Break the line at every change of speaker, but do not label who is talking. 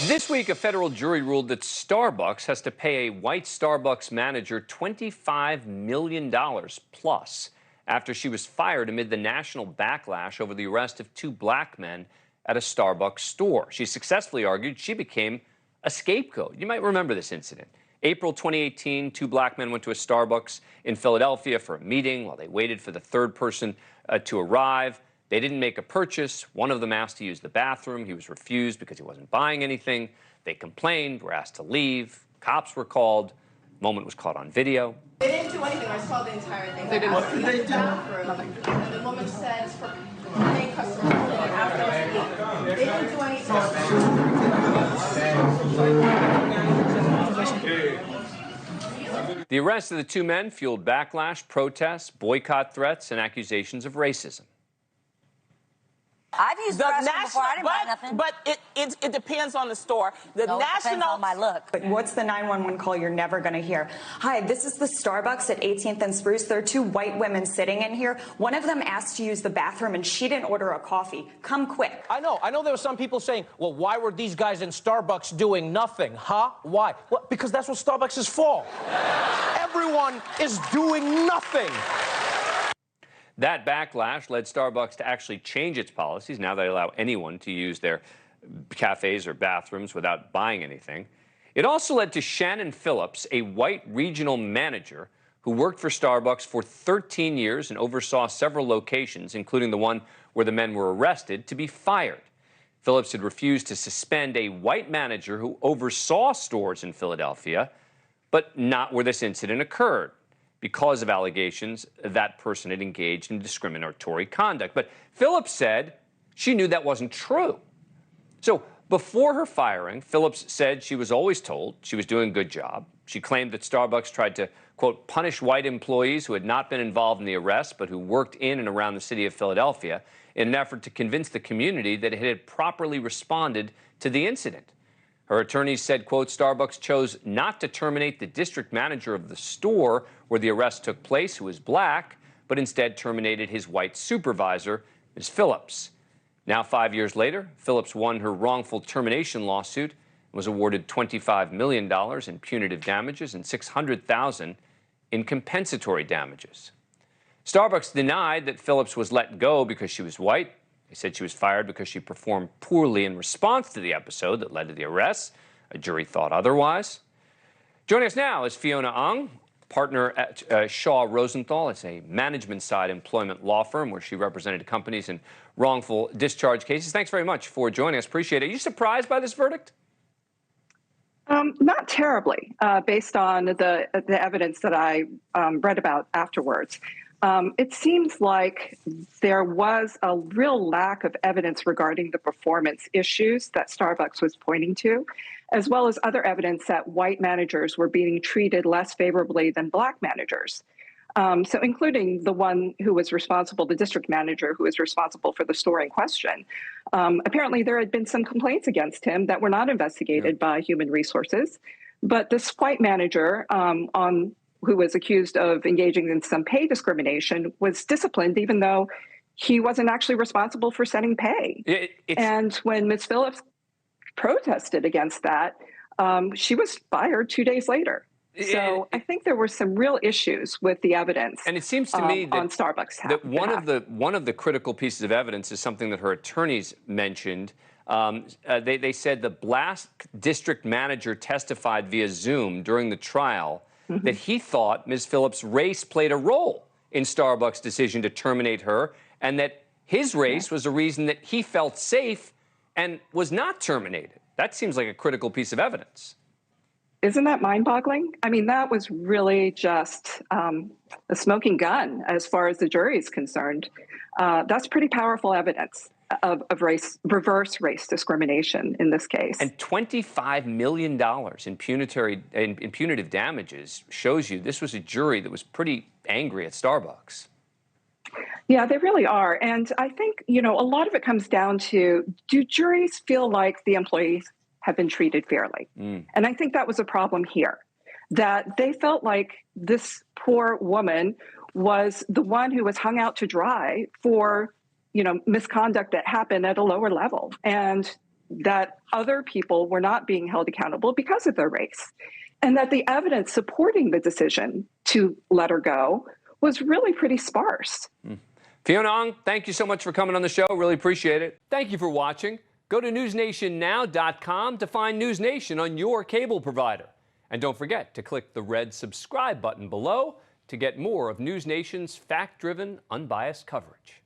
This week, a federal jury ruled that Starbucks has to pay a white Starbucks manager $25 million plus after she was fired amid the national backlash over the arrest of two black men at a Starbucks store. She successfully argued she became a scapegoat. You might remember this incident. April 2018, two black men went to a Starbucks in Philadelphia for a meeting while they waited for the third person to arrive. They didn't make a purchase. One of them asked to use the bathroom. He was refused because he wasn't buying anything. They complained, were asked to leave. Cops were called. The moment was caught on video.
They didn't do anything. I saw the entire thing.
They didn't.
They did nothing. And the woman said it's for paying customers after us leave. They didn't do anything.
The arrest of the two men fueled backlash, protests, boycott threats, and accusations of racism.
I've used the restroom before. I didn't buy nothing.
But it depends on the store.
It depends on my look.
But what's the 911 call you're never going to hear? Hi, this is the Starbucks at 18th and Spruce. There are two white women sitting in here. One of them asked to use the bathroom, and she didn't order a coffee. Come quick.
I know there were some people saying, well, why were these guys in Starbucks doing nothing? Huh? Why? Well, because that's what Starbucks is for. Everyone is doing nothing.
That backlash led Starbucks to actually change its policies. Now they allow anyone to use their cafes or bathrooms without buying anything. It also led to Shannon Phillips, a white regional manager who worked for Starbucks for 13 years and oversaw several locations, including the one where the men were arrested, to be fired. Phillips had refused to suspend a white manager who oversaw stores in Philadelphia, but not where this incident occurred, because of allegations that person had engaged in discriminatory conduct. But Phillips said she knew that wasn't true. So before her firing, Phillips said she was always told she was doing a good job. She claimed that Starbucks tried to, quote, punish white employees who had not been involved in the arrest but who worked in and around the city of Philadelphia in an effort to convince the community that it had properly responded to the incident. Her attorneys said, quote, Starbucks chose not to terminate the district manager of the store where the arrest took place, who was black, but instead terminated his white supervisor, Ms. Phillips. Now, 5 years later, Phillips won her wrongful termination lawsuit and was awarded $25 million in punitive damages and $600,000 in compensatory damages. Starbucks denied that Phillips was let go because she was white. They said she was fired because she performed poorly in response to the episode that led to the arrest. A jury thought otherwise. Joining us now is Fiona Ong, partner at Shaw Rosenthal. It's a management-side employment law firm where she represented companies in wrongful discharge cases. Thanks very much for joining us. Appreciate it. Are you surprised by this verdict?
Not terribly, based on the evidence that I read about afterwards. It seems like there was a real lack of evidence regarding the performance issues that Starbucks was pointing to, as well as other evidence that white managers were being treated less favorably than black managers. So including the one who was responsible, the district manager who was responsible for the store in question. Apparently, there had been some complaints against him that were not investigated by Human Resources. But this white manager who was accused of engaging in some pay discrimination was disciplined, even though he wasn't actually responsible for setting pay. And when Ms. Phillips protested against that, she was fired 2 days later. So I think there were some real issues with the evidence.
And it seems to me that,
on Starbucks
that one of the critical pieces of evidence is something that her attorneys mentioned. They said the black district manager testified via Zoom during the trial that he thought Ms. Phillips' race played a role in Starbucks' decision to terminate her, and that his race was the reason that he felt safe and was not terminated. That seems like a critical piece of evidence.
Isn't that mind-boggling? I mean, that was really just a smoking gun as far as the jury is concerned. That's pretty powerful evidence of reverse race discrimination in this case.
And $25 million in punitive damages shows you this was a jury that was pretty angry at Starbucks.
Yeah, they really are. And I think, a lot of it comes down to, do juries feel like the employees have been treated fairly? And I think that was a problem here, that they felt like this poor woman was the one who was hung out to dry for misconduct that happened at a lower level. And that other people were not being held accountable because of their race, and that the evidence supporting the decision to let her go was really pretty sparse.
Fiona Ong, thank you so much for coming on the show. Really appreciate it. Thank you for watching. Go to newsnationnow.com to find News Nation on your cable provider. And don't forget to click the red subscribe button below to get more of News Nation's fact-driven, unbiased coverage.